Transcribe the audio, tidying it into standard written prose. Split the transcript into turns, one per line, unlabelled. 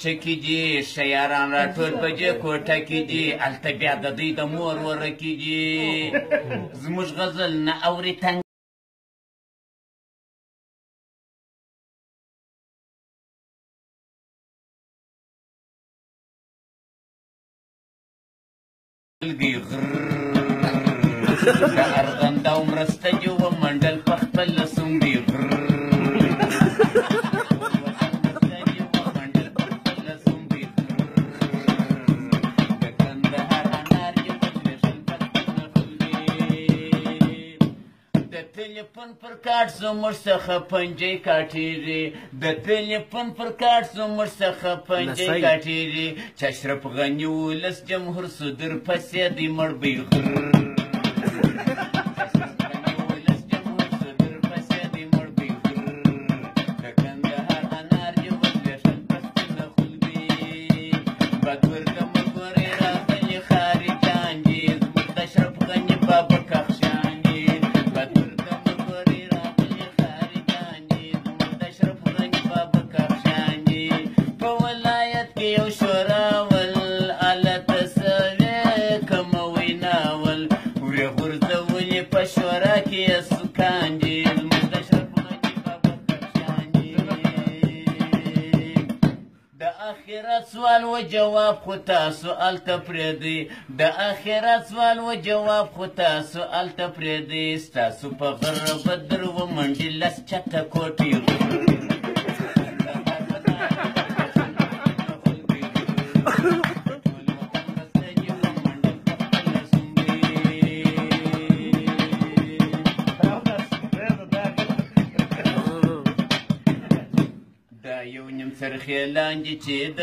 چکې دي شیاران راټول په دې کوټه کې دي هلته بیا د دوی د مور ورکې دي زموږ غزل نه اوري تنګ د ارغنده او مرسته جو منډل په خپله سونګي تلیفون پر کارت زموږ څخه پنجې کاټېږي د تلیفون پر کارت زموږ څخه پنجې کاټېږي چې اشرف غني ولس جمهور صدر پسې دی مړ بی سوال و جواب خو تاسو هلته پرېږدئ د آخرت سوال و جواب خو تاسو هلته پرېږدئ ستاسو په غره به در ومنډي لس چته کوټې دا یو نیم څرخې لاندې چې د